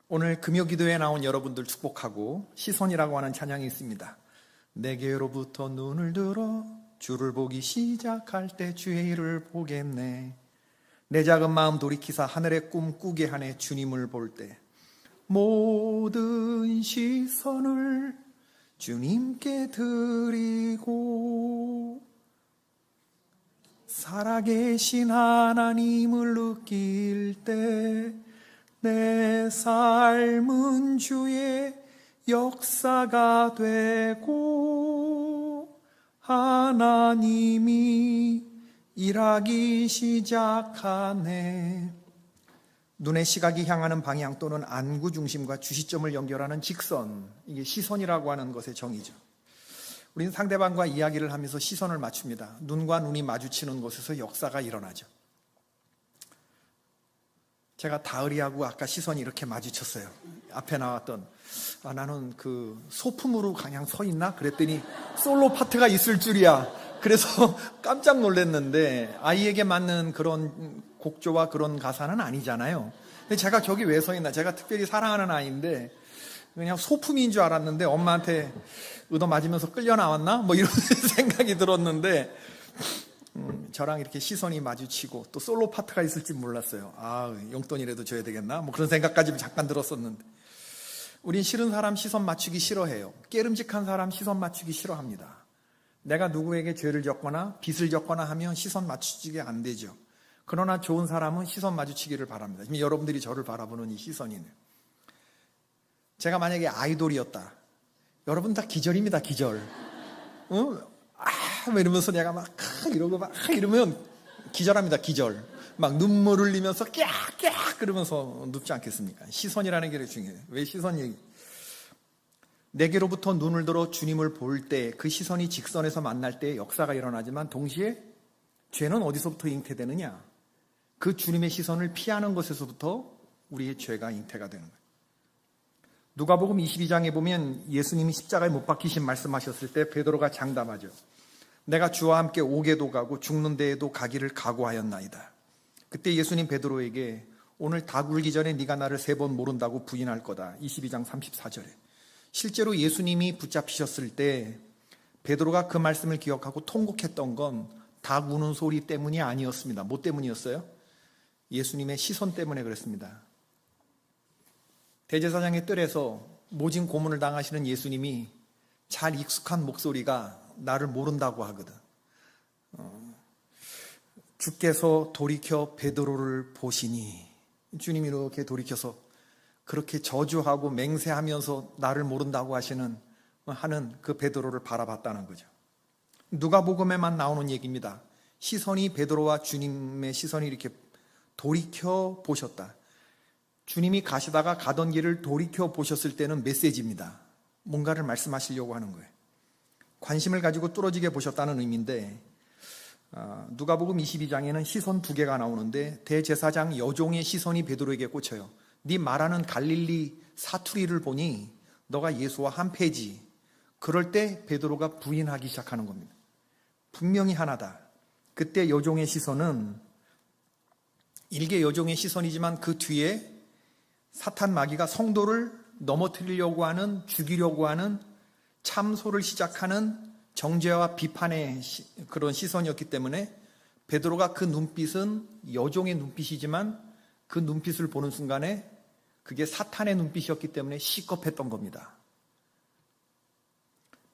오늘 금요기도에 나온 여러분들 축복하고 시선이라고 하는 찬양이 있습니다. 내게로부터 눈을 들어 주를 보기 시작할 때 주의 일을 보겠네. 내 작은 마음 돌이키사 하늘의 꿈 꾸게 하네. 주님을 볼 때 모든 시선을 주님께 드리고 살아계신 하나님을 느낄 때 내 삶은 주의 역사가 되고 하나님이 일하기 시작하네. 눈의 시각이 향하는 방향 또는 안구 중심과 주시점을 연결하는 직선, 이게 시선이라고 하는 것의 정의죠. 우리는 상대방과 이야기를 하면서 시선을 맞춥니다. 눈과 눈이 마주치는 곳에서 역사가 일어나죠. 제가 다을이하고 아까 시선이 이렇게 마주쳤어요. 앞에 나왔던 나는 그 소품으로 그냥 서 있나? 그랬더니 솔로 파트가 있을 줄이야. 그래서 깜짝 놀랐는데 아이에게 맞는 그런 곡조와 그런 가사는 아니잖아요. 근데 제가 저기 왜 서 있나? 제가 특별히 사랑하는 아이인데 그냥 소품인 줄 알았는데 엄마한테 얻어 맞으면서 끌려 나왔나? 뭐 이런 생각이 들었는데 저랑 이렇게 시선이 마주치고 또 솔로 파트가 있을지 몰랐어요. 용돈이라도 줘야 되겠나? 뭐 그런 생각까지 잠깐 들었었는데 우린 싫은 사람 시선 맞추기 싫어해요. 깨름직한 사람 시선 맞추기 싫어합니다. 내가 누구에게 죄를 졌거나 빚을 졌거나 하면 시선 맞추기가 안 되죠. 그러나 좋은 사람은 시선 마주치기를 바랍니다. 지금 여러분들이 저를 바라보는 이 시선이네요. 제가 만약에 아이돌이었다. 여러분 다 기절입니다. 기절. 막 이러면서 내가 막 이러고 막 이러면 기절합니다. 기절. 막 눈물 흘리면서 깍깍 그러면서 눕지 않겠습니까? 시선이라는 게 중요해요. 왜 시선 얘기? 내게로부터 눈을 들어 주님을 볼 때 그 시선이 직선에서 만날 때 역사가 일어나지만 동시에 죄는 어디서부터 잉태되느냐? 그 주님의 시선을 피하는 것에서부터 우리의 죄가 잉태가 되는 거예요. 누가복음 22장에 보면 예수님이 십자가에 못 박히신 말씀하셨을 때 베드로가 장담하죠. 내가 주와 함께 오게도 가고 죽는 데에도 가기를 각오하였나이다. 그때 예수님 베드로에게 오늘 다 굴기 전에 네가 나를 3번 모른다고 부인할 거다. 22장 34절에. 실제로 예수님이 붙잡히셨을 때 베드로가 그 말씀을 기억하고 통곡했던 건 닭 우는 소리 때문이 아니었습니다. 뭐 때문이었어요? 예수님의 시선 때문에 그랬습니다. 대제사장의 뜰에서 모진 고문을 당하시는 예수님이 잘 익숙한 목소리가 나를 모른다고 하거든. 주께서 돌이켜 베드로를 보시니 주님이 이렇게 돌이켜서 그렇게 저주하고 맹세하면서 나를 모른다고 하는 그 베드로를 바라봤다는 거죠. 누가복음에만 나오는 얘기입니다. 시선이 베드로와 주님의 시선이 이렇게 돌이켜 보셨다. 주님이 가시다가 가던 길을 돌이켜 보셨을 때는 메시지입니다. 뭔가를 말씀하시려고 하는 거예요. 관심을 가지고 뚫어지게 보셨다는 의미인데 누가복음 22장에는 시선 2개가 나오는데 대제사장 여종의 시선이 베드로에게 꽂혀요. 네 말하는 갈릴리 사투리를 보니 너가 예수와 한패지. 그럴 때 베드로가 부인하기 시작하는 겁니다. 분명히 하나다. 그때 여종의 시선은 일개 여종의 시선이지만 그 뒤에 사탄 마귀가 성도를 넘어뜨리려고 하는, 죽이려고 하는, 참소를 시작하는 정죄와 비판의 그런 시선이었기 때문에 베드로가 그 눈빛은 여종의 눈빛이지만 그 눈빛을 보는 순간에 그게 사탄의 눈빛이었기 때문에 시겁했던 겁니다.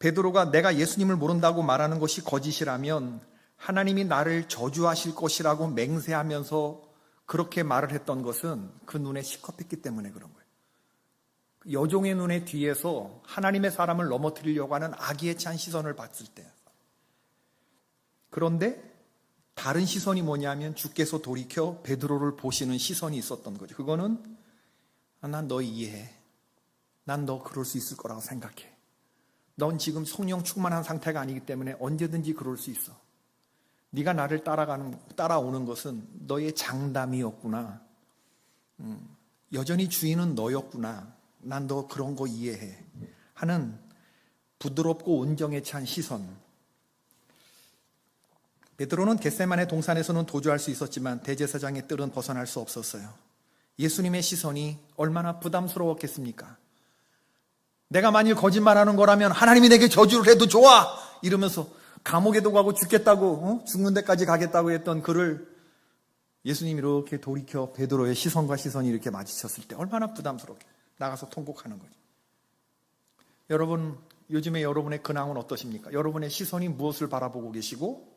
베드로가 내가 예수님을 모른다고 말하는 것이 거짓이라면 하나님이 나를 저주하실 것이라고 맹세하면서 그렇게 말을 했던 것은 그 눈에 시겁했기 때문에 그런 거예요. 여종의 눈의 뒤에서 하나님의 사람을 넘어뜨리려고 하는 악의에 찬 시선을 봤을 때. 그런데 다른 시선이 뭐냐면 주께서 돌이켜 베드로를 보시는 시선이 있었던 거죠. 그거는 난 너 이해해. 난 너 그럴 수 있을 거라고 생각해. 넌 지금 성령 충만한 상태가 아니기 때문에 언제든지 그럴 수 있어. 네가 나를 따라오는 것은 너의 장담이었구나. 여전히 주인은 너였구나. 난 너 그런 거 이해해. 하는 부드럽고 온정에 찬 시선. 베드로는 겟세마네 동산에서는 도주할 수 있었지만 대제사장의 뜰은 벗어날 수 없었어요. 예수님의 시선이 얼마나 부담스러웠겠습니까? 내가 만일 거짓말하는 거라면 하나님이 내게 저주를 해도 좋아! 이러면서 감옥에도 가고 죽겠다고, 죽는 데까지 가겠다고 했던 그를 예수님이 이렇게 돌이켜 베드로의 시선과 시선이 이렇게 마주쳤을 때 얼마나 부담스럽게 나가서 통곡하는 거죠. 여러분, 요즘에 여러분의 근황은 어떠십니까? 여러분의 시선이 무엇을 바라보고 계시고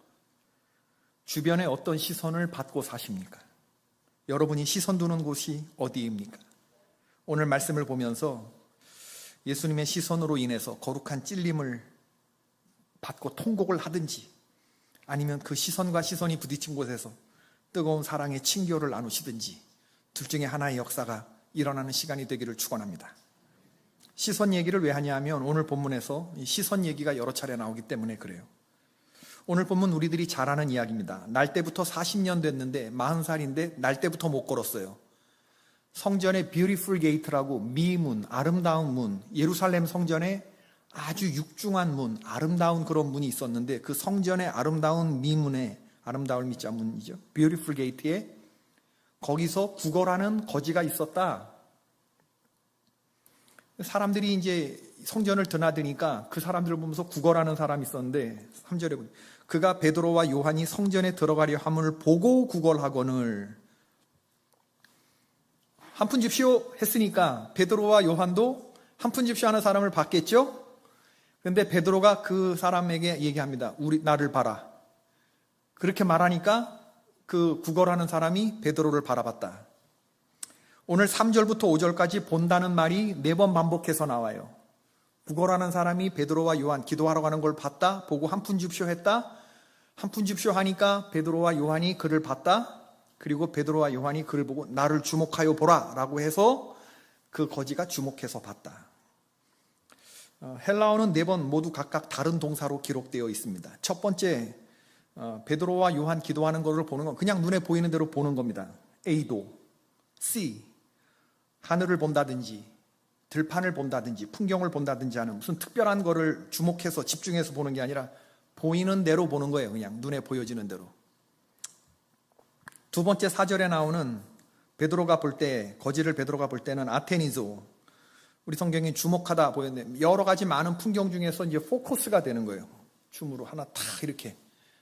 주변에 어떤 시선을 받고 사십니까? 여러분이 시선 두는 곳이 어디입니까? 오늘 말씀을 보면서 예수님의 시선으로 인해서 거룩한 찔림을 받고 통곡을 하든지 아니면 그 시선과 시선이 부딪힌 곳에서 뜨거운 사랑의 친교를 나누시든지 둘 중에 하나의 역사가 일어나는 시간이 되기를 축원합니다. 시선 얘기를 왜 하냐면 오늘 본문에서 이 시선 얘기가 여러 차례 나오기 때문에 그래요. 오늘 본문 우리들이 잘 아는 이야기입니다. 날 때부터 40년 됐는데 40살인데 날 때부터 못 걸었어요. 성전의 Beautiful Gate라고 미문, 아름다운 문, 예루살렘 성전에 아주 육중한 문, 아름다운 그런 문이 있었는데 그 성전의 아름다운 미문에, 아름다울 미자 문이죠, Beautiful Gate에 거기서 구걸하는 거지가 있었다. 사람들이 이제 성전을 드나드니까 그 사람들을 보면서 구걸하는 사람이 있었는데 3절에 보니 그가 베드로와 요한이 성전에 들어가려 함을 보고 구걸하거늘. 한 푼 줍시오 했으니까 베드로와 요한도 한 푼 줍시오 하는 사람을 봤겠죠? 그런데 베드로가 그 사람에게 얘기합니다. 나를 봐라. 그렇게 말하니까 그 구걸하는 사람이 베드로를 바라봤다. 오늘 3절부터 5절까지 본다는 말이 4번 반복해서 나와요. 구걸하는 사람이 베드로와 요한 기도하러 가는 걸 봤다. 보고 한 푼 줍시오 했다. 한 푼 줍시오 하니까 베드로와 요한이 그를 봤다. 그리고 베드로와 요한이 그를 보고 나를 주목하여 보라 라고 해서 그 거지가 주목해서 봤다. 헬라어는 4번 모두 각각 다른 동사로 기록되어 있습니다. 첫 번째, 베드로와 요한 기도하는 것을 보는 건 그냥 눈에 보이는 대로 보는 겁니다. A도, C, 하늘을 본다든지 들판을 본다든지 풍경을 본다든지 하는 무슨 특별한 거를 주목해서 집중해서 보는 게 아니라 보이는 대로 보는 거예요. 그냥 눈에 보여지는 대로. 두 번째 4절에 나오는 베드로가 볼 때, 거지를 베드로가 볼 때는 아테니조, 우리 성경에 주목하다 보였는데 여러 가지 많은 풍경 중에서 이제 포커스가 되는 거예요. 줌으로 하나 탁 이렇게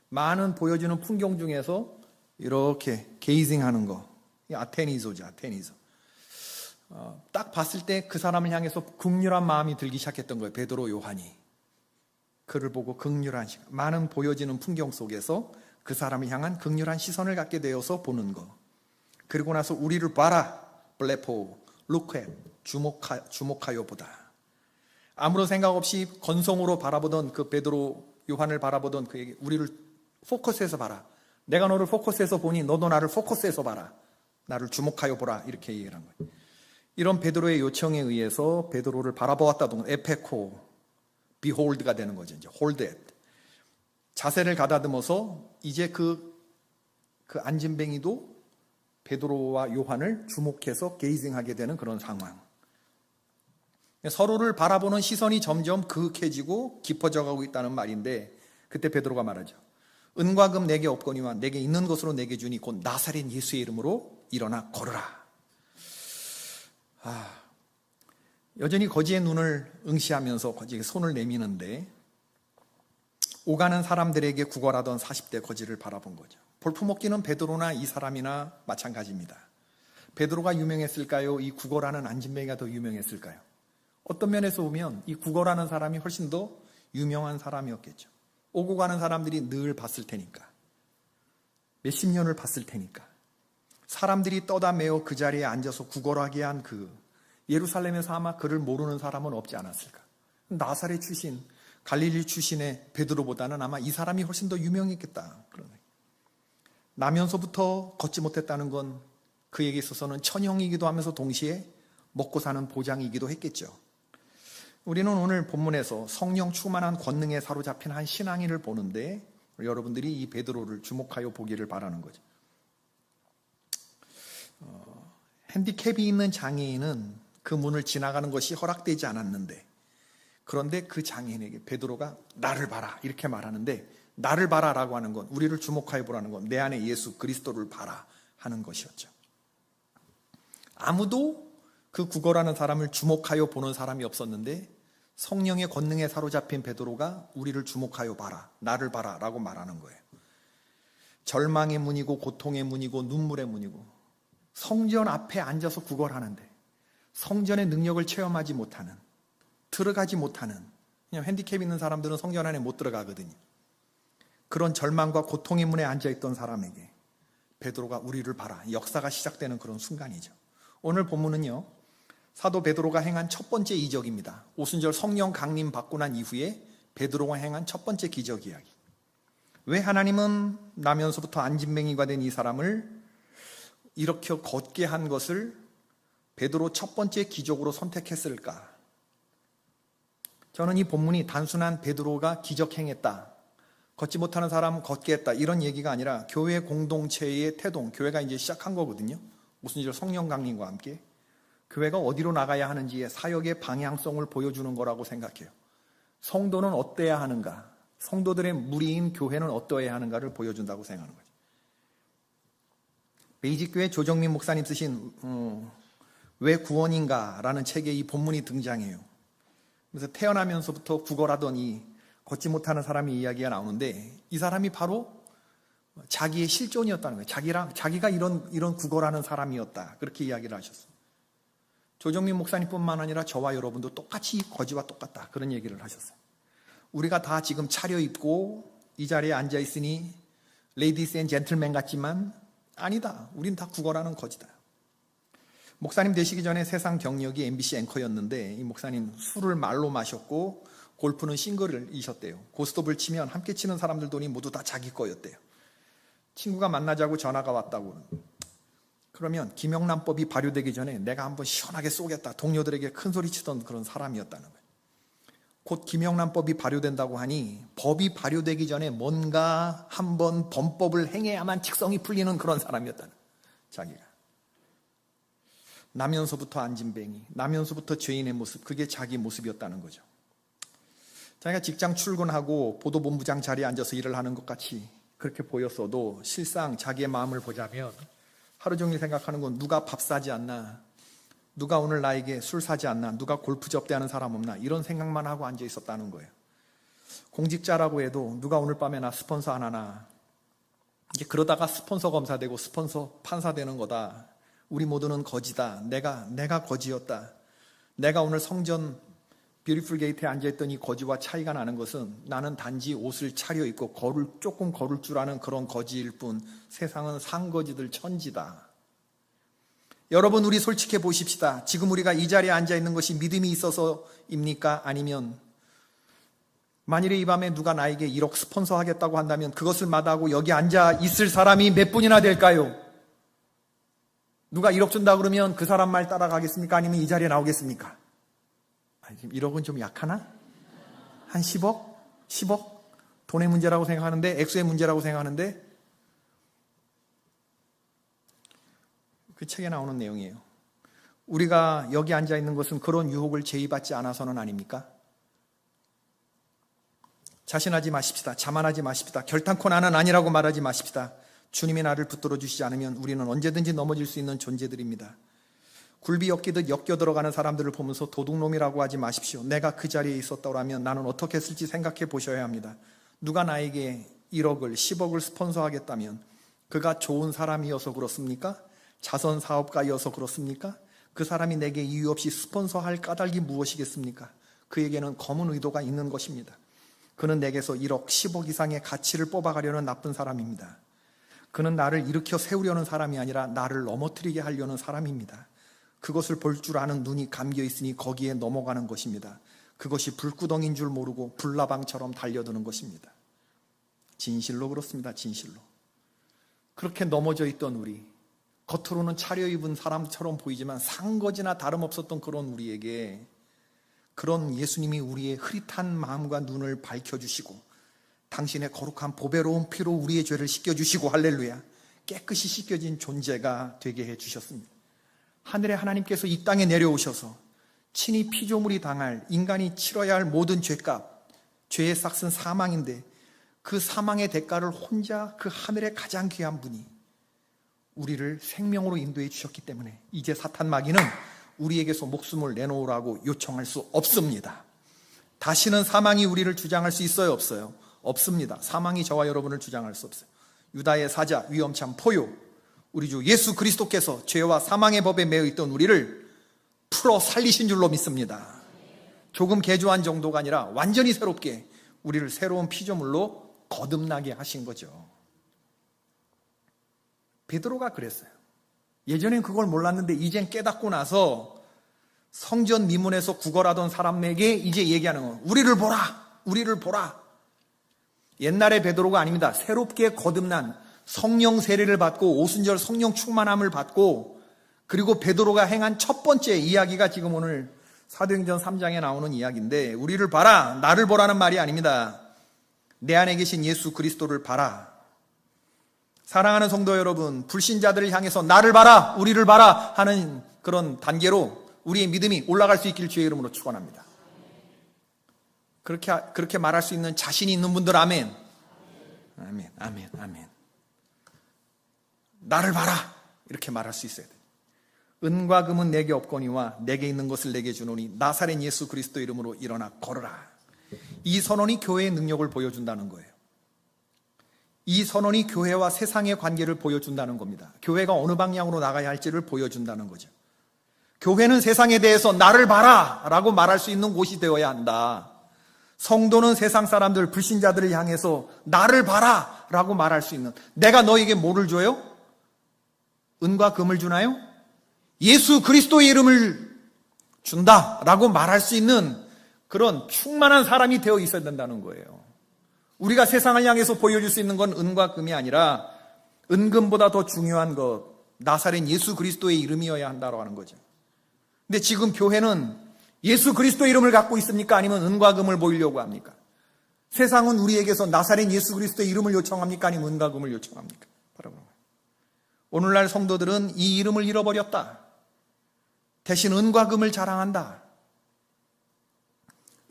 많은 보여주는 풍경 중에서 이렇게 게이징 하는 거. 아테니조죠, 아테니조. 딱 봤을 때 그 사람을 향해서 긍휼한 마음이 들기 시작했던 거예요. 베드로, 요한이. 그를 보고 긍휼한 시간, 많은 보여지는 풍경 속에서 그 사람을 향한 긍휼한 시선을 갖게 되어서 보는 거. 그리고 나서 우리를 봐라, 블레포, 루크햇, 주목하여 보다. 아무런 생각 없이 건성으로 바라보던 그 베드로, 요한을 바라보던 그에게 우리를 포커스해서 봐라. 내가 너를 포커스해서 보니 너도 나를 포커스해서 봐라. 나를 주목하여 보라. 이렇게 얘기를 한 거예요. 이런 베드로의 요청에 의해서 베드로를 바라보았다던 에페코, behold가 되는 거죠. 이제 hold it. 자세를 가다듬어서 이제 그 안진뱅이도 베드로와 요한을 주목해서 게이징하게 되는 그런 상황. 서로를 바라보는 시선이 점점 그윽해지고 깊어져 가고 있다는 말인데 그때 베드로가 말하죠. 은과 금 내게 없거니와 내게 있는 것으로 내게 주니 곧 나사렛 예수의 이름으로 일어나 걸으라. 여전히 거지의 눈을 응시하면서 거지에게 손을 내미는데 오가는 사람들에게 구걸하던 40대 거지를 바라본 거죠. 볼품없기는 베드로나 이 사람이나 마찬가지입니다. 베드로가 유명했을까요? 이 구걸하는 안진뱅이가 더 유명했을까요? 어떤 면에서 보면 이 구걸하는 사람이 훨씬 더 유명한 사람이었겠죠. 오고 가는 사람들이 늘 봤을 테니까. 몇십 년을 봤을 테니까. 사람들이 떠다매어 그 자리에 앉아서 구걸하게 한 예루살렘에서 아마 그를 모르는 사람은 없지 않았을까. 나사렛 출신, 갈릴리 출신의 베드로보다는 아마 이 사람이 훨씬 더 유명했겠다. 나면서부터 걷지 못했다는 건 그에게 있어서는 천형이기도 하면서 동시에 먹고 사는 보장이기도 했겠죠. 우리는 오늘 본문에서 성령 충만한 권능에 사로잡힌 한 신앙인을 보는데 여러분들이 이 베드로를 주목하여 보기를 바라는 거죠. 핸디캡이 있는 장애인은 그 문을 지나가는 것이 허락되지 않았는데 그런데 그 장애인에게 베드로가 나를 봐라 이렇게 말하는데 나를 봐라라고 하는 건 우리를 주목하여 보라는 건 내 안에 예수 그리스도를 봐라 하는 것이었죠. 아무도 그 구걸하는 사람을 주목하여 보는 사람이 없었는데 성령의 권능에 사로잡힌 베드로가 우리를 주목하여 봐라, 나를 봐라 라고 말하는 거예요. 절망의 문이고 고통의 문이고 눈물의 문이고 성전 앞에 앉아서 구걸하는데 성전의 능력을 체험하지 못하는, 들어가지 못하는, 그냥 핸디캡 있는 사람들은 성전 안에 못 들어가거든요. 그런 절망과 고통의 문에 앉아있던 사람에게 베드로가 우리를 봐라, 역사가 시작되는 그런 순간이죠. 오늘 본문은요, 사도 베드로가 행한 첫 번째 이적입니다. 오순절 성령 강림 받고 난 이후에 베드로가 행한 첫 번째 기적 이야기. 왜 하나님은 나면서부터 안진뱅이가 된 이 사람을 이렇게 걷게 한 것을 베드로 첫 번째 기적으로 선택했을까? 저는 이 본문이 단순한 베드로가 기적 행했다, 걷지 못하는 사람 걷게 했다, 이런 얘기가 아니라 교회 공동체의 태동, 교회가 이제 시작한 거거든요. 오순절 성령 강림과 함께 교회가 어디로 나가야 하는지의 사역의 방향성을 보여주는 거라고 생각해요. 성도는 어때야 하는가, 성도들의 무리인 교회는 어떠해야 하는가를 보여준다고 생각하는 거죠. 베이직교회 조정민 목사님 쓰신 왜 구원인가 라는 책에 이 본문이 등장해요. 그래서 태어나면서부터 구걸하더니 걷지 못하는 사람의 이야기가 나오는데 이 사람이 바로 자기의 실존이었다는 거예요. 자기가 이런 구걸하는 사람이었다, 그렇게 이야기를 하셨어요. 조정민 목사님뿐만 아니라 저와 여러분도 똑같이 거지와 똑같다, 그런 얘기를 하셨어요. 우리가 다 지금 차려입고 이 자리에 앉아있으니 레이디스 앤 젠틀맨 같지만 아니다, 우린 다 구걸하는 거지다. 목사님 되시기 전에 세상 경력이 MBC 앵커였는데 이 목사님 술을 말로 마셨고 골프는 싱글이셨대요. 고스톱을 치면 함께 치는 사람들 돈이 모두 다 자기 거였대요. 친구가 만나자고 전화가 왔다고. 그러면 김영란법이 발효되기 전에 내가 한번 시원하게 쏘겠다, 동료들에게 큰 소리 치던 그런 사람이었다는 거예요. 곧 김영란법이 발효된다고 하니 법이 발효되기 전에 뭔가 한번 범법을 행해야만 직성이 풀리는 그런 사람이었다는 거예요. 자기가 나면서부터 안진뱅이, 나면서부터 죄인의 모습, 그게 자기 모습이었다는 거죠. 자기가 직장 출근하고 보도본부장 자리에 앉아서 일을 하는 것 같이 그렇게 보였어도 실상 자기의 마음을 보자면 하루 종일 생각하는 건 누가 밥 사지 않나, 누가 오늘 나에게 술 사지 않나, 누가 골프 접대하는 사람 없나, 이런 생각만 하고 앉아 있었다는 거예요. 공직자라고 해도 누가 오늘 밤에 나 스폰서 안 하나, 이제 그러다가 스폰서 검사되고 스폰서 판사되는 거다. 우리 모두는 거지다. 내가 거지였다. 내가 오늘 성전 뷰티풀 게이트에 앉아있던 이 거지와 차이가 나는 것은 나는 단지 옷을 차려입고 조금 걸을 줄 아는 그런 거지일 뿐 세상은 상거지들 천지다. 여러분, 우리 솔직해 보십시다. 지금 우리가 이 자리에 앉아있는 것이 믿음이 있어서입니까? 아니면 만일에 이 밤에 누가 나에게 1억 스폰서 하겠다고 한다면 그것을 마다하고 여기 앉아 있을 사람이 몇 분이나 될까요? 누가 1억 준다 그러면 그 사람 말 따라가겠습니까? 아니면 이 자리에 나오겠습니까? 지금 1억은 좀 약하나? 한 10억? 10억? 돈의 문제라고 생각하는데, 액수의 문제라고 생각하는데, 그 책에 나오는 내용이에요. 우리가 여기 앉아 있는 것은 그런 유혹을 제의받지 않아서는 아닙니까? 자신하지 마십시다. 자만하지 마십시다. 결탄코 나는 아니라고 말하지 마십시다. 주님이 나를 붙들어 주시지 않으면 우리는 언제든지 넘어질 수 있는 존재들입니다. 굴비 엮이듯 엮여 들어가는 사람들을 보면서 도둑놈이라고 하지 마십시오. 내가 그 자리에 있었더라면 나는 어떻게 했을지 생각해 보셔야 합니다. 누가 나에게 1억을 10억을 스폰서하겠다면 그가 좋은 사람이어서 그렇습니까? 자선 사업가이어서 그렇습니까? 그 사람이 내게 이유 없이 스폰서할 까닭이 무엇이겠습니까? 그에게는 검은 의도가 있는 것입니다. 그는 내게서 1억 10억 이상의 가치를 뽑아가려는 나쁜 사람입니다. 그는 나를 일으켜 세우려는 사람이 아니라 나를 넘어뜨리게 하려는 사람입니다. 그것을 볼 줄 아는 눈이 감겨 있으니 거기에 넘어가는 것입니다. 그것이 불구덩이인 줄 모르고 불나방처럼 달려드는 것입니다. 진실로 그렇습니다. 진실로. 그렇게 넘어져 있던 우리, 겉으로는 차려입은 사람처럼 보이지만 상거지나 다름없었던 그런 우리에게 그런 예수님이 우리의 흐릿한 마음과 눈을 밝혀주시고 당신의 거룩한 보배로운 피로 우리의 죄를 씻겨주시고, 할렐루야, 깨끗이 씻겨진 존재가 되게 해주셨습니다. 하늘의 하나님께서 이 땅에 내려오셔서 친히 피조물이 당할, 인간이 치러야 할 모든 죄값, 죄의 삭은 사망인데 그 사망의 대가를 혼자 그 하늘의 가장 귀한 분이 우리를 생명으로 인도해 주셨기 때문에 이제 사탄 마귀는 우리에게서 목숨을 내놓으라고 요청할 수 없습니다. 다시는 사망이 우리를 주장할 수 있어요, 없어요? 없습니다. 사망이 저와 여러분을 주장할 수 없어요. 유다의 사자, 위험참 포효, 우리 주 예수 그리스도께서 죄와 사망의 법에 매여 있던 우리를 풀어 살리신 줄로 믿습니다. 조금 개조한 정도가 아니라 완전히 새롭게 우리를 새로운 피조물로 거듭나게 하신 거죠. 베드로가 그랬어요. 예전엔 그걸 몰랐는데 이젠 깨닫고 나서 성전 미문에서 구걸하던 사람에게 이제 얘기하는 거예요. 우리를 보라! 우리를 보라! 옛날의 베드로가 아닙니다. 새롭게 거듭난 성령 세례를 받고 오순절 성령 충만함을 받고 그리고 베드로가 행한 첫 번째 이야기가 지금 오늘 사도행전 3장에 나오는 이야기인데 우리를 봐라! 나를 보라는 말이 아닙니다. 내 안에 계신 예수 그리스도를 봐라. 사랑하는 성도 여러분, 불신자들을 향해서 나를 봐라! 우리를 봐라! 하는 그런 단계로 우리의 믿음이 올라갈 수 있길 주의 이름으로 축원합니다. 그렇게 말할 수 있는 자신이 있는 분들 아멘. 아멘, 아멘, 아멘. 나를 봐라! 이렇게 말할 수 있어야 돼요. 은과 금은 내게 없거니와 내게 있는 것을 내게 주노니 나사렛 예수 그리스도 이름으로 일어나 걸어라. 이 선언이 교회의 능력을 보여준다는 거예요. 이 선언이 교회와 세상의 관계를 보여준다는 겁니다. 교회가 어느 방향으로 나가야 할지를 보여준다는 거죠. 교회는 세상에 대해서 나를 봐라! 라고 말할 수 있는 곳이 되어야 한다. 성도는 세상 사람들, 불신자들을 향해서 나를 봐라! 라고 말할 수 있는, 내가 너에게 뭐를 줘요? 은과 금을 주나요? 예수 그리스도의 이름을 준다! 라고 말할 수 있는 그런 충만한 사람이 되어 있어야 된다는 거예요. 우리가 세상을 향해서 보여줄 수 있는 건 은과 금이 아니라 은금보다 더 중요한 것, 나사렛 예수 그리스도의 이름이어야 한다고 하는 거죠. 근데 지금 교회는 예수 그리스도의 이름을 갖고 있습니까? 아니면 은과 금을 보이려고 합니까? 세상은 우리에게서 나사렛 예수 그리스도의 이름을 요청합니까? 아니면 은과 금을 요청합니까? 바로 오늘날 성도들은 이 이름을 잃어버렸다. 대신 은과 금을 자랑한다.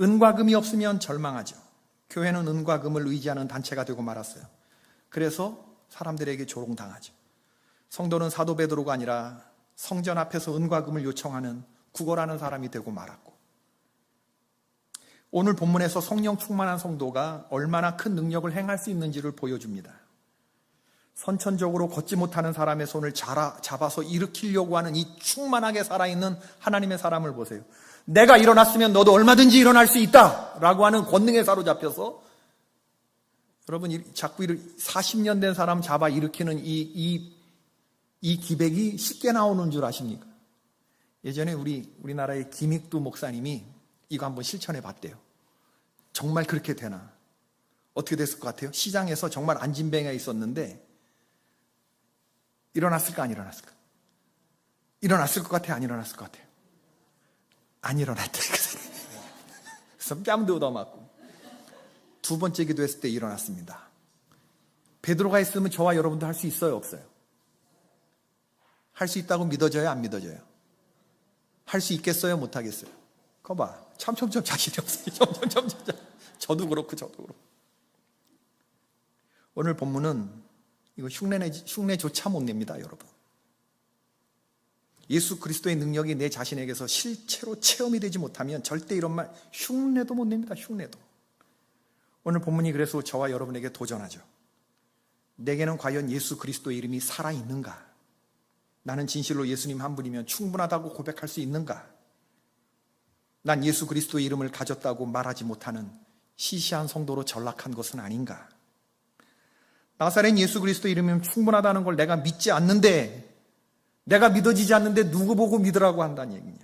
은과 금이 없으면 절망하죠. 교회는 은과 금을 의지하는 단체가 되고 말았어요. 그래서 사람들에게 조롱당하죠. 성도는 사도 베드로가 아니라 성전 앞에서 은과 금을 요청하는 구걸하는 사람이 되고 말았고, 오늘 본문에서 성령 충만한 성도가 얼마나 큰 능력을 행할 수 있는지를 보여줍니다. 선천적으로 걷지 못하는 사람의 손을 잡아서 일으키려고 하는 이 충만하게 살아있는 하나님의 사람을 보세요. 내가 일어났으면 너도 얼마든지 일어날 수 있다! 라고 하는 권능에 사로잡혀서, 여러분, 자꾸 40년 된 사람 잡아 일으키는 이 기백이 쉽게 나오는 줄 아십니까? 예전에 우리나라의 김익두 목사님이 이거 한번 실천해 봤대요. 정말 그렇게 되나? 어떻게 됐을 것 같아요? 시장에서 정말 안진뱅이가 있었는데 일어났을까 안 일어났을까? 일어났을 것 같아요? 안 일어났을 것 같아요? 안 일어났다. 그래서 뺨도 얻어맞고 두 번째 기도했을 때 일어났습니다. 베드로가 있으면 저와 여러분도 할 수 있어요? 없어요? 할 수 있다고 믿어져요? 안 믿어져요? 할 수 있겠어요? 못하겠어요? 그거 봐. 점점점 자신이 없어요. 점점점. 저도 그렇고 저도 그렇고. 오늘 본문은 이거 흉내조차 못 냅니다, 여러분. 예수 그리스도의 능력이 내 자신에게서 실체로 체험이 되지 못하면 절대 이런 말 흉내도 못 냅니다. 흉내도. 오늘 본문이 그래서 저와 여러분에게 도전하죠. 내게는 과연 예수 그리스도의 이름이 살아있는가? 나는 진실로 예수님 한 분이면 충분하다고 고백할 수 있는가? 난 예수 그리스도의 이름을 가졌다고 말하지 못하는 시시한 성도로 전락한 것은 아닌가? 나사렛 예수 그리스도의 이름이면 충분하다는 걸 내가 믿지 않는데, 내가 믿어지지 않는데 누구 보고 믿으라고 한다는 얘기냐?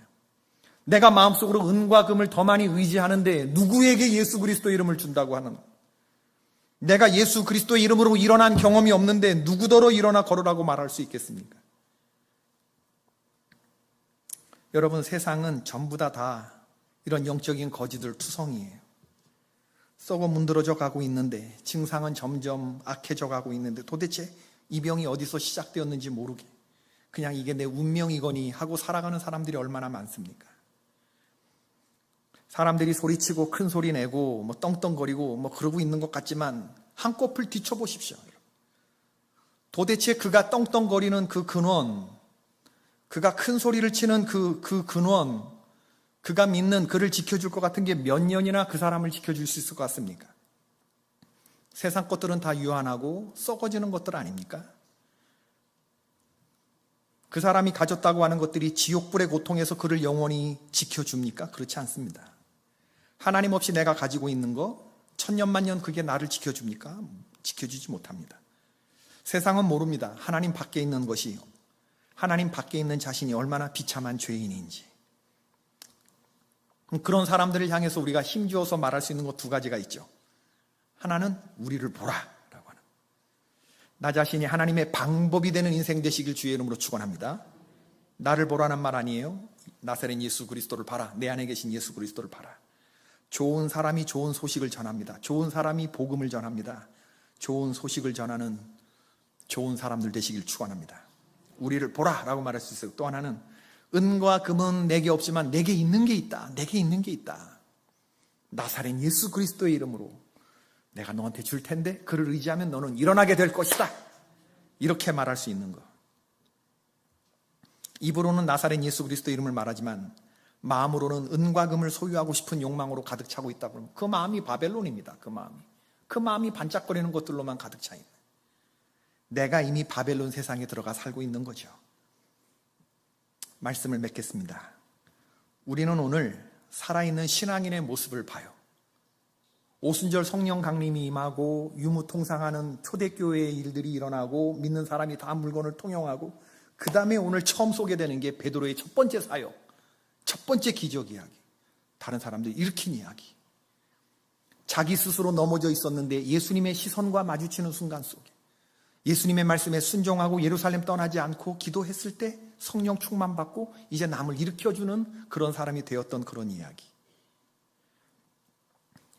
내가 마음속으로 은과 금을 더 많이 의지하는데 누구에게 예수 그리스도의 이름을 준다고 하는? 내가 예수 그리스도의 이름으로 일어난 경험이 없는데 누구더러 일어나 걸으라고 말할 수 있겠습니까? 여러분, 세상은 전부 다 이런 영적인 거지들 투성이에요. 썩어 문드러져 가고 있는데, 증상은 점점 악해져 가고 있는데 도대체 이 병이 어디서 시작되었는지 모르게 그냥 이게 내 운명이거니 하고 살아가는 사람들이 얼마나 많습니까? 사람들이 소리치고 큰 소리 내고 뭐 떵떵거리고 뭐 그러고 있는 것 같지만 한꺼풀 뒤쳐보십시오. 도대체 그가 떵떵거리는 그 근원, 그가 큰 소리를 치는 그 근원, 그가 믿는 그를 지켜줄 것 같은 게 몇 년이나 그 사람을 지켜줄 수 있을 것 같습니까? 세상 것들은 다 유한하고 썩어지는 것들 아닙니까? 그 사람이 가졌다고 하는 것들이 지옥불의 고통에서 그를 영원히 지켜줍니까? 그렇지 않습니다. 하나님 없이 내가 가지고 있는 거 천년만년 그게 나를 지켜줍니까? 지켜주지 못합니다. 세상은 모릅니다. 하나님 밖에 있는 것이, 하나님 밖에 있는 자신이 얼마나 비참한 죄인인지. 그런 사람들을 향해서 우리가 힘주어서 말할 수 있는 것 두 가지가 있죠. 하나는 우리를 보라 라고 하는, 나 자신이 하나님의 방법이 되는 인생 되시길 주의 이름으로 축원합니다. 나를 보라는 말 아니에요. 나사렛 예수 그리스도를 봐라. 내 안에 계신 예수 그리스도를 봐라. 좋은 사람이 좋은 소식을 전합니다. 좋은 사람이 복음을 전합니다. 좋은 소식을 전하는 좋은 사람들 되시길 축원합니다. 우리를 보라 라고 말할 수 있어요. 또 하나는 은과 금은 내게 없지만 내게 있는 게 있다. 내게 있는 게 있다. 나사렛 예수 그리스도의 이름으로 내가 너한테 줄 텐데 그를 의지하면 너는 일어나게 될 것이다. 이렇게 말할 수 있는 것. 입으로는 나사렛 예수 그리스도의 이름을 말하지만 마음으로는 은과 금을 소유하고 싶은 욕망으로 가득 차고 있다 그러면 그 마음이 바벨론입니다. 그 마음이 반짝거리는 것들로만 가득 차 있는, 내가 이미 바벨론 세상에 들어가 살고 있는 거죠. 말씀을 맺겠습니다. 우리는 오늘 살아있는 신앙인의 모습을 봐요. 오순절 성령 강림이 임하고 유무통상하는 초대교회의 일들이 일어나고 믿는 사람이 다 물건을 통용하고, 그 다음에 오늘 처음 소개되는 게 베드로의 첫 번째 사역, 첫 번째 기적 이야기, 다른 사람들이 일으킨 이야기. 자기 스스로 넘어져 있었는데 예수님의 시선과 마주치는 순간 속에 예수님의 말씀에 순종하고 예루살렘 떠나지 않고 기도했을 때 성령 충만받고 이제 남을 일으켜주는 그런 사람이 되었던 그런 이야기.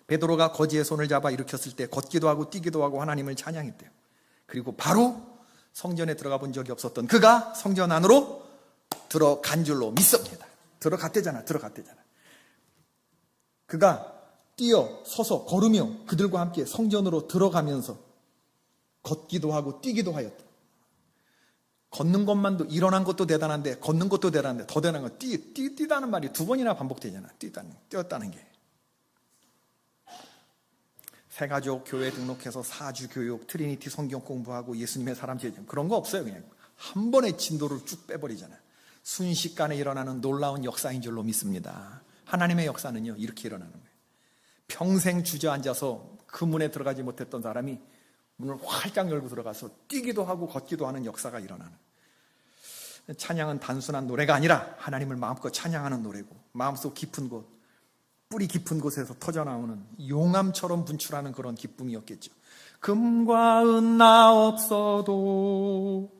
베드로가 거지의 손을 잡아 일으켰을 때 걷기도 하고 뛰기도 하고 하나님을 찬양했대요. 그리고 바로 성전에 들어가 본 적이 없었던 그가 성전 안으로 들어간 줄로 믿습니다. 들어갔대잖아. 그가 뛰어 서서 걸으며 그들과 함께 성전으로 들어가면서 걷기도 하고 뛰기도 하였다. 걷는 것만도, 일어난 것도 대단한데 걷는 것도 대단한데 더 대단한 건 뛰다는 말이 두 번이나 반복되잖아. 뛰었다는 게. 새가족 교회 등록해서 사주 교육, 트리니티 성경 공부하고 예수님의 사람 제자, 그런 거 없어요. 그냥 한 번에 진도를 쭉 빼버리잖아요. 순식간에 일어나는 놀라운 역사인 줄로 믿습니다. 하나님의 역사는요, 이렇게 일어나는 거예요. 평생 주저앉아서 그 문에 들어가지 못했던 사람이 문을 활짝 열고 들어가서 뛰기도 하고 걷기도 하는 역사가 일어나는. 찬양은 단순한 노래가 아니라 하나님을 마음껏 찬양하는 노래고, 마음속 깊은 곳, 뿌리 깊은 곳에서 터져나오는 용암처럼 분출하는 그런 기쁨이었겠죠. 금과 은 나 없어도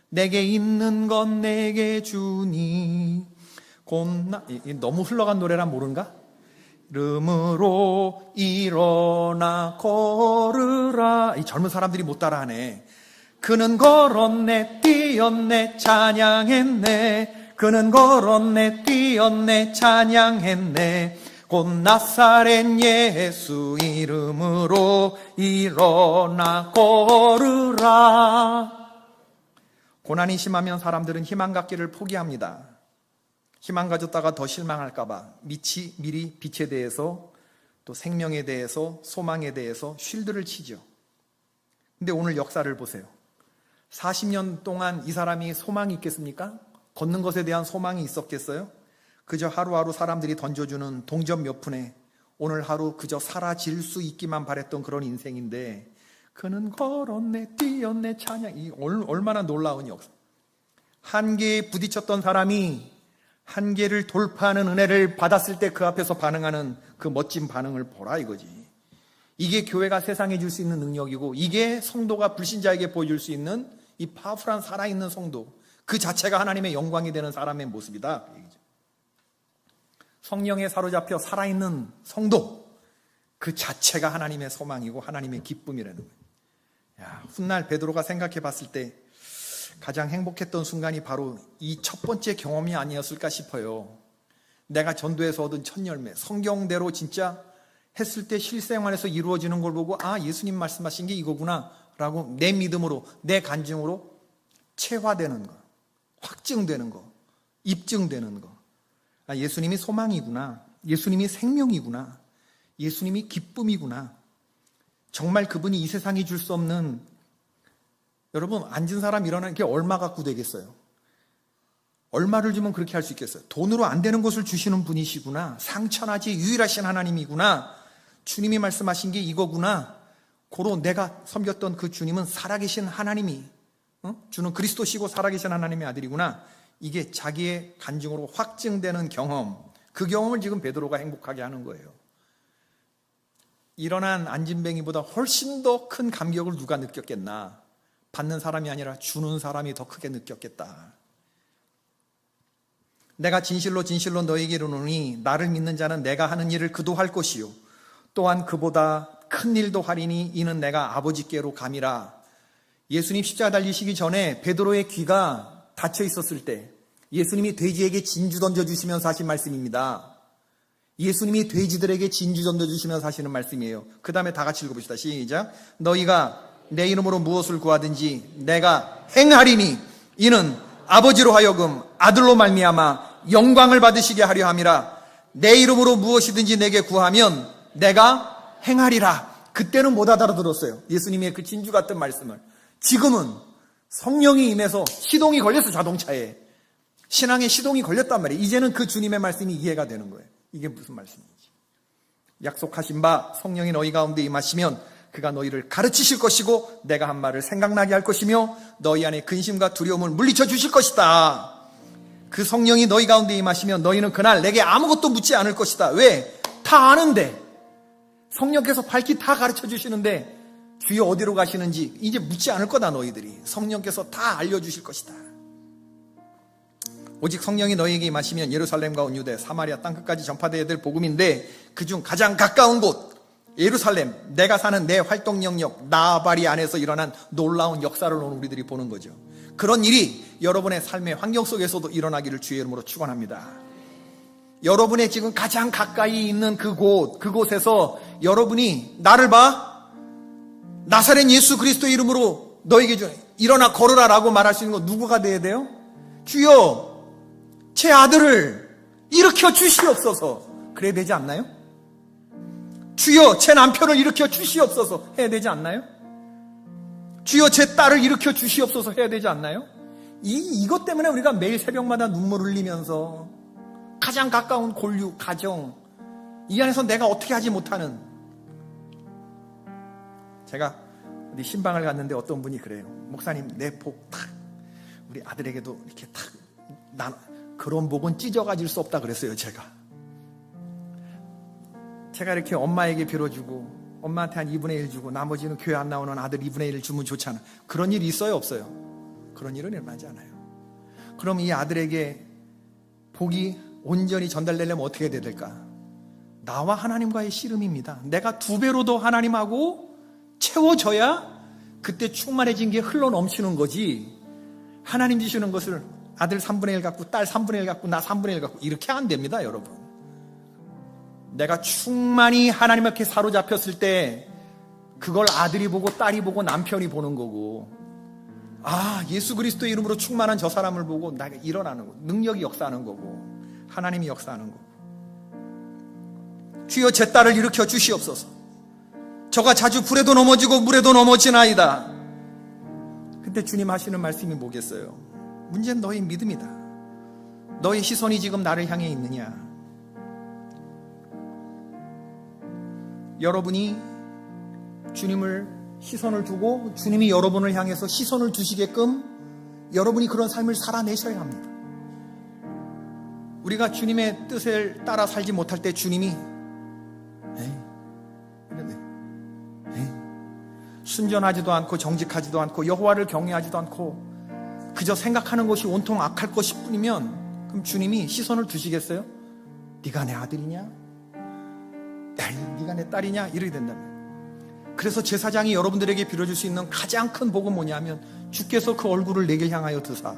내게 있는 건 내게 주니 너무 흘러간 노래란 모른가? 이름으로 일어나 걸으라. 이 젊은 사람들이 못 따라하네. 그는 걸었네, 뛰었네, 찬양했네. 그는 걸었네, 뛰었네, 찬양했네. 곧 나사렛 예수 이름으로 일어나 걸으라. 고난이 심하면 사람들은 희망 갖기를 포기합니다. 희망 가졌다가 더 실망할까봐 미리 빛에 대해서, 또 생명에 대해서, 소망에 대해서 쉴드를 치죠. 근데 오늘 역사를 보세요. 40년 동안 이 사람이 소망이 있겠습니까? 걷는 것에 대한 소망이 있었겠어요? 그저 하루하루 사람들이 던져주는 동전 몇 푼에 오늘 하루 그저 사라질 수 있기만 바랬던 그런 인생인데, 그는 걸었네, 뛰었네, 찬양. 이 얼마나 놀라운 역사. 한계에 부딪혔던 사람이 한계를 돌파하는 은혜를 받았을 때 그 앞에서 반응하는 그 멋진 반응을 보라 이거지. 이게 교회가 세상에 줄 수 있는 능력이고, 이게 성도가 불신자에게 보여줄 수 있는 이 파워풀한 살아있는 성도, 그 자체가 하나님의 영광이 되는 사람의 모습이다. 성령에 사로잡혀 살아있는 성도, 그 자체가 하나님의 소망이고 하나님의 기쁨이라는 거예요. 훗날 베드로가 생각해 봤을 때 가장 행복했던 순간이 바로 이 첫 번째 경험이 아니었을까 싶어요. 내가 전도에서 얻은 첫 열매, 성경대로 진짜 했을 때 실생활에서 이루어지는 걸 보고, 아, 예수님 말씀하신 게 이거구나 라고 내 믿음으로, 내 간증으로 체화되는 거, 확증되는 거, 입증되는 거. 아, 예수님이 소망이구나. 예수님이 생명이구나. 예수님이 기쁨이구나. 정말 그분이 이 세상이 줄 수 없는, 여러분, 앉은 사람 일어나는 게 얼마 갖고 되겠어요? 얼마를 주면 그렇게 할 수 있겠어요? 돈으로 안 되는 것을 주시는 분이시구나. 상천하지 유일하신 하나님이구나. 주님이 말씀하신 게 이거구나. 고로 내가 섬겼던 그 주님은 살아계신 하나님이, 주는 그리스도시고 살아계신 하나님의 아들이구나. 이게 자기의 간증으로 확증되는 경험, 그 경험을 지금 베드로가 행복하게 하는 거예요. 일어난 안진뱅이보다 훨씬 더 큰 감격을 누가 느꼈겠나? 받는 사람이 아니라 주는 사람이 더 크게 느꼈겠다. 내가 진실로 진실로 너에게 이르노니 나를 믿는 자는 내가 하는 일을 그도 할 것이요 또한 그보다 큰 일도 하리니 이는 내가 아버지께로 감이라. 예수님 십자가 달리시기 전에 베드로의 귀가 닫혀 있었을 때 예수님이 돼지에게 진주 던져주시면서 하신 말씀입니다. 예수님이 돼지들에게 진주 던져주시면서 하시는 말씀이에요. 그 다음에 다 같이 읽어봅시다. 시작. 너희가 내 이름으로 무엇을 구하든지 내가 행하리니 이는 아버지로 하여금 아들로 말미암아 영광을 받으시게 하려 함이라. 내 이름으로 무엇이든지 내게 구하면 내가 행하리라. 그때는 못 알아들었어요. 예수님의 그 진주 같은 말씀을. 지금은 성령이 임해서 시동이 걸렸어. 자동차에 신앙의 시동이 걸렸단 말이에요. 이제는 그 주님의 말씀이 이해가 되는 거예요. 이게 무슨 말씀인지. 약속하신 바 성령이 너희 가운데 임하시면 그가 너희를 가르치실 것이고 내가 한 말을 생각나게 할 것이며 너희 안에 근심과 두려움을 물리쳐 주실 것이다. 그 성령이 너희 가운데 임하시면 너희는 그날 내게 아무것도 묻지 않을 것이다. 왜? 다 아는데. 성령께서 밝히 다 가르쳐 주시는데 주여 어디로 가시는지 이제 묻지 않을 거다. 너희들이 성령께서 다 알려주실 것이다. 오직 성령이 너희에게 임하시면 예루살렘과 온 유대 사마리아 땅끝까지 전파되어야 될 복음인데 그중 가장 가까운 곳 예루살렘, 내가 사는 내 활동 영역 나발이 안에서 일어난 놀라운 역사를 오늘 우리들이 보는 거죠. 그런 일이 여러분의 삶의 환경 속에서도 일어나기를 주의 이름으로 축원합니다. 여러분의 지금 가장 가까이 있는 그곳에서 여러분이 나를 봐, 나사렛 예수 그리스도의 이름으로 너에게 일어나 걸으라 라고 말할 수 있는 건 누구가 돼야 돼요? 주여 제 아들을 일으켜 주시옵소서. 그래야 되지 않나요? 주여 제 남편을 일으켜 주시옵소서 해야 되지 않나요? 주여 제 딸을 일으켜 주시옵소서 해야 되지 않나요? 이것 때문에 우리가 매일 새벽마다 눈물 흘리면서 가장 가까운 골류, 가정 이 안에서 내가 어떻게 하지 못하는. 제가 어디 신방을 갔는데 어떤 분이 그래요. 목사님 내 복 탁 우리 아들에게도 이렇게 탁 그런 복은 찢어가질 수 없다 그랬어요. 제가 이렇게 엄마에게 빌어주고 엄마한테 한 2분의 1 주고 나머지는 교회 안 나오는 아들 2분의 1 주면 좋잖아. 그런 일이 있어요? 없어요? 그런 일은 일어나지 않아요. 그럼 이 아들에게 복이 온전히 전달되려면 어떻게 해야 될까? 나와 하나님과의 씨름입니다. 내가 2배로 더 하나님하고 채워져야 그때 충만해진 게 흘러 넘치는 거지. 하나님 주시는 것을 아들 3분의 1 갖고 딸 3분의 1 갖고 나 3분의 1 갖고 이렇게 안 됩니다. 여러분, 내가 충만히 하나님께 사로잡혔을 때 그걸 아들이 보고 딸이 보고 남편이 보는 거고, 아 예수 그리스도의 이름으로 충만한 저 사람을 보고 나가 일어나는 거, 능력이 역사하는 거고 하나님이 역사하는 거고. 주여 제 딸을 일으켜 주시옵소서. 저가 자주 불에도 넘어지고 물에도 넘어지나이다. 근데 주님 하시는 말씀이 뭐겠어요? 문제는 너의 믿음이다. 너의 시선이 지금 나를 향해 있느냐? 여러분이 주님을 시선을 두고 주님이 여러분을 향해서 시선을 두시게끔 여러분이 그런 삶을 살아내셔야 합니다. 우리가 주님의 뜻을 따라 살지 못할 때 주님이 순전하지도 않고 정직하지도 않고 여호와를 경외하지도 않고 그저 생각하는 것이 온통 악할 것일 뿐이면 그럼 주님이 시선을 두시겠어요? 네가 내 아들이냐? 네가 내 딸이냐? 이렇게 된다면. 그래서 제사장이 여러분들에게 빌어줄 수 있는 가장 큰 복은 뭐냐면 주께서 그 얼굴을 내게 향하여 드사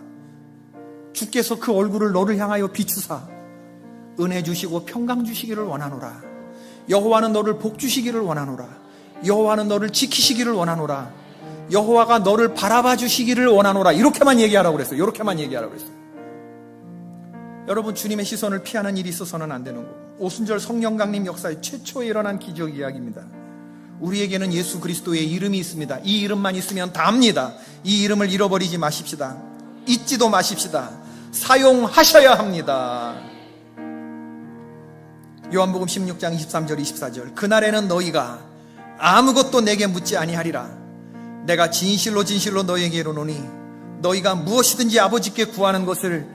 주께서 그 얼굴을 너를 향하여 비추사 은혜 주시고 평강 주시기를 원하노라. 여호와는 너를 복 주시기를 원하노라. 여호와는 너를 지키시기를 원하노라. 여호와가 너를 바라봐 주시기를 원하노라. 이렇게만 얘기하라고 그랬어요. 이렇게만 얘기하라고 그랬어요. 여러분, 주님의 시선을 피하는 일이 있어서는 안 되는 거고, 오순절 성령 강림 역사의 최초에 일어난 기적 이야기입니다. 우리에게는 예수 그리스도의 이름이 있습니다. 이 이름만 있으면 다합니다. 이 이름을 잃어버리지 마십시다. 잊지도 마십시다. 사용하셔야 합니다. 요한복음 16장 23절 24절 그날에는 너희가 아무것도 내게 묻지 아니하리라. 내가 진실로 진실로 너희에게 이르노니 너희가 무엇이든지 아버지께 구하는 것을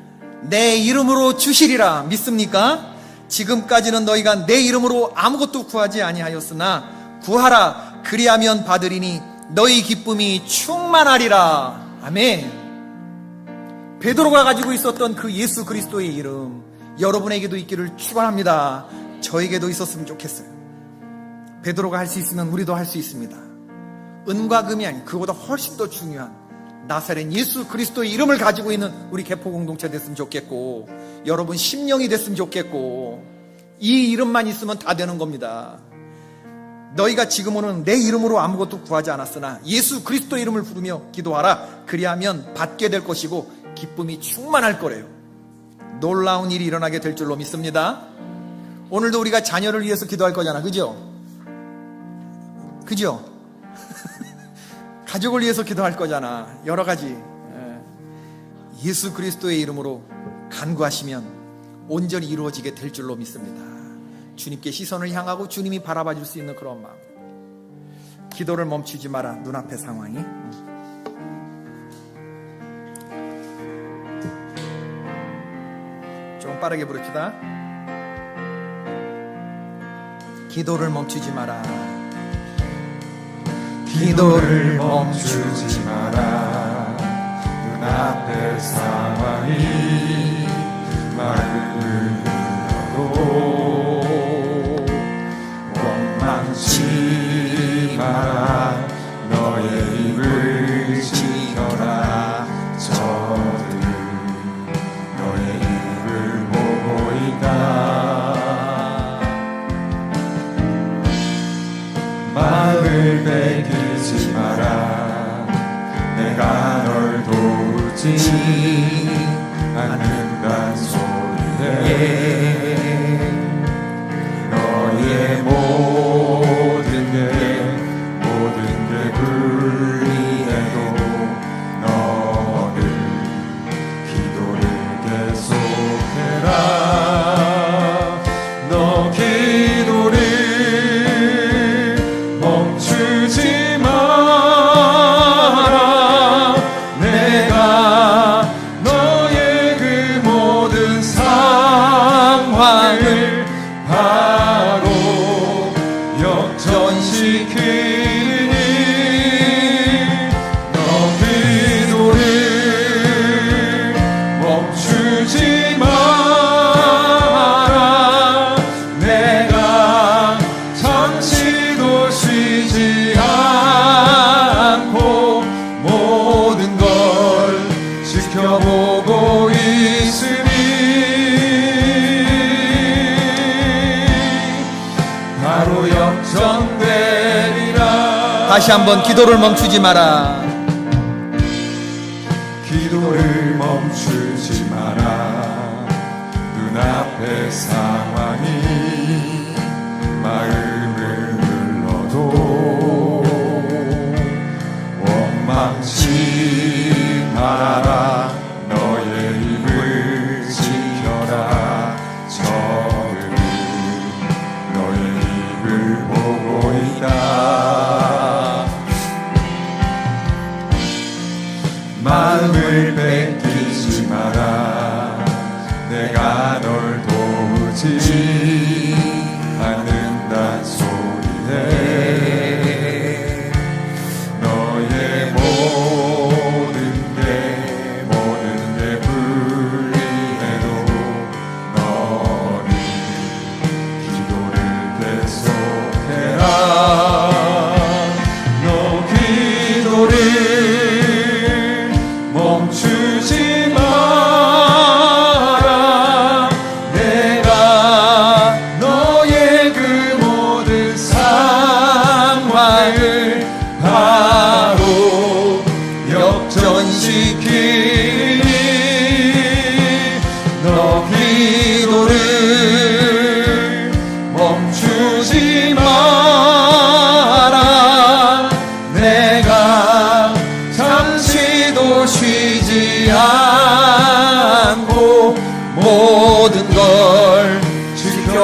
내 이름으로 주시리라. 믿습니까? 지금까지는 너희가 내 이름으로 아무것도 구하지 아니하였으나 구하라. 그리하면 받으리니 너희 기쁨이 충만하리라. 아멘. 베드로가 가지고 있었던 그 예수 그리스도의 이름, 여러분에게도 있기를 축원합니다. 저에게도 있었으면 좋겠어요. 베드로가 할 수 있으면 우리도 할 수 있습니다. 은과 금이 아닌 그보다 훨씬 더 중요한 나사렛 예수 그리스도의 이름을 가지고 있는 우리 개포 공동체 됐으면 좋겠고, 여러분 심령이 됐으면 좋겠고, 이 이름만 있으면 다 되는 겁니다. 너희가 지금은 내 이름으로 아무것도 구하지 않았으나 예수 그리스도 이름을 부르며 기도하라. 그리하면 받게 될 것이고 기쁨이 충만할 거래요. 놀라운 일이 일어나게 될 줄로 믿습니다. 오늘도 우리가 자녀를 위해서 기도할 거잖아. 그죠? 그죠? 가족을 위해서 기도할 거잖아. 여러 가지. 예수 그리스도의 이름으로 간구하시면 온전히 이루어지게 될 줄로 믿습니다. 주님께 시선을 향하고 주님이 바라봐 줄 수 있는 그런 마음. 기도를 멈추지 마라. 눈앞의 상황이. 좀 빠르게 부릅시다. 기도를 멈추지 마라. 기도를 멈추지 마라. 눈앞의 상황이 마음을 눌러도 원망치 마라. 너의 입을 지켜라. 저들은 너의 입을 보고 있다. 마음을 뺏기지 마라. 내가 널 도우지 않는단 소리에 너의 모든 게 불리해도 너는 기도를 계속해라. 너 기도를 멈추지 마라. 내가 너의 그 모든 상황을 바로 역전시키니 너 기도를 멈추지 마라. 내가 잠시도 쉬지 않고 모든 걸 지켜보고 있으니 바로 역전되리라. 다시 한번 기도를 멈추지 마라. 기도를 멈추지 마라. 눈앞의 상황이 마음을 눌러도 원망치 말아라. 너의 입을 지켜라. 저들은 너의 입을 보고 있다. 마음을 뺏기지 마라. 내가 널 도우지 않는단 소리에 너의 모든 게 불리해도 너는 기도를 계속해라. 너 기도를 멈추지 마라. 내가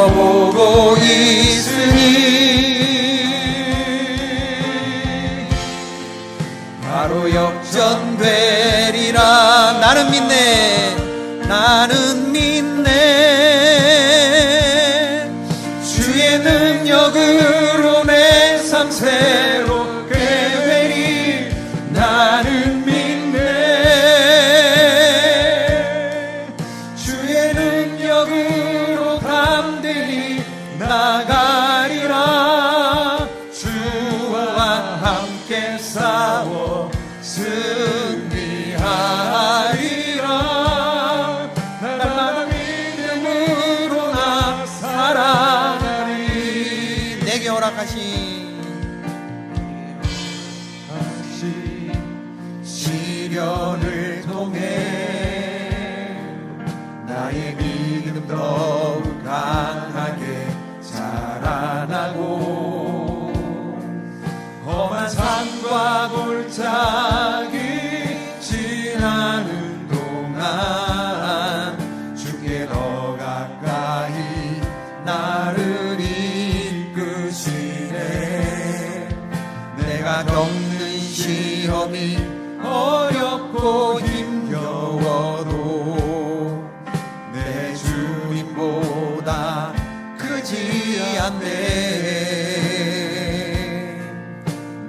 지켜보고 있으니 바로 역전되리라. 나는 믿네, 나는 믿네. 주의 능력으로 내 삶 새롭게 되리. 나는 믿네. 주의 능력으로 담대히 나가리라. 주와 함께 싸워 승리하리라. 날마다 믿음으로 나 살아가리. 내게 허락하신 시련을 통해 나의 믿음 더욱 강하게 자라나고 험한 산과 골짜기 지나는 동안 주께 더 가까이 나를 이끄시네. 내가 겪는 시험이 어렵고 힘겨워도 내 주님보다 크지 않네.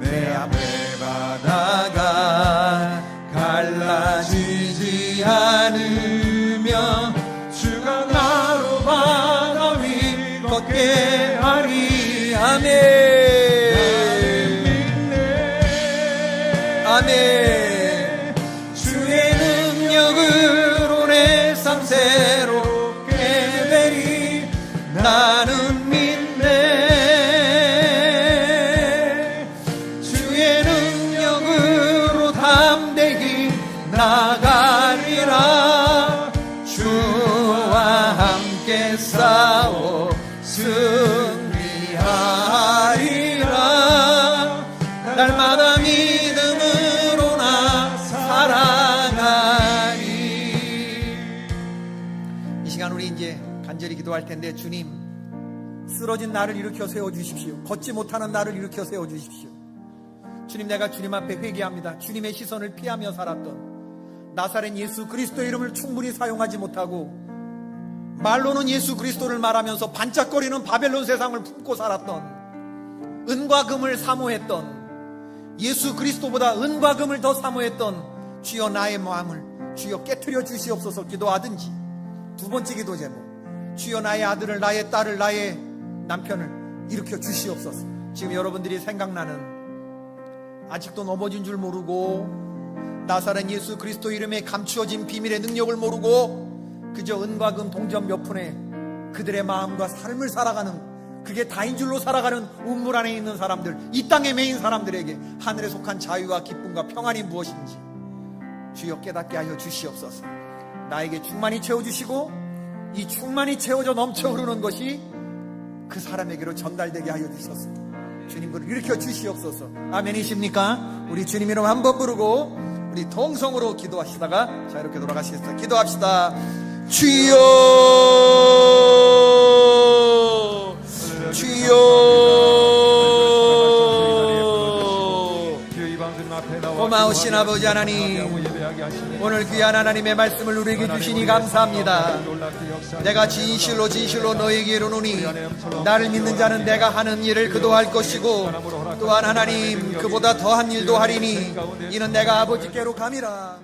내 앞에 바다가 갈라지지 않으며 주가 나로 바다 위 걷게 하리. 아멘. 아멘. 주의 능력으로 내 삶 새롭게 되리. 나는 믿네. 주의 능력으로 담대히 나가리라. 주와 함께 싸워 승리하리라. 날마다 믿음으로 나 살아가리. 이 시간 우리 이제 간절히 기도할 텐데, 주님, 쓰러진 나를 일으켜 세워주십시오. 걷지 못하는 나를 일으켜 세워주십시오. 주님, 내가 주님 앞에 회개합니다. 주님의 시선을 피하며 살았던 나사렛 예수 그리스도 이름을 충분히 사용하지 못하고 말로는 예수 그리스도를 말하면서 반짝거리는 바벨론 세상을 품고 살았던, 은과 금을 사모했던, 예수 그리스도보다 은과 금을 더 사모했던 주여 나의 마음을 주여 깨트려 주시옵소서 기도하든지, 두 번째 기도 제목, 주여 나의 아들을, 나의 딸을, 나의 남편을 일으켜 주시옵소서. 지금 여러분들이 생각나는, 아직도 넘어진 줄 모르고 나사렛 예수 그리스도 이름에 감추어진 비밀의 능력을 모르고 그저 은과 금 동전 몇 푼에 그들의 마음과 삶을 살아가는, 그게 다인 줄로 살아가는 우물 안에 있는 사람들, 이 땅에 매인 사람들에게 하늘에 속한 자유와 기쁨과 평안이 무엇인지 주여 깨닫게 하여 주시옵소서. 나에게 충만히 채워주시고 이 충만히 채워져 넘쳐 흐르는 것이 그 사람에게로 전달되게 하여 주셔서 주님 그를 일으켜 주시옵소서. 아멘이십니까? 우리 주님 이름 한번 부르고 우리 통성으로 기도하시다가 자 이렇게 돌아가시겠습니다. 기도합시다. 주여, 주여. 고마우신 아버지 하나님, 오늘 귀한 하나님의 말씀을 우리에게 주시니 감사합니다. 내가 진실로 진실로 너에게 이르노니 나를 믿는 자는 내가 하는 일을 그도 할 것이고 또한 하나님 그보다 더한 일도 하리니 이는 내가 아버지께로 감이라.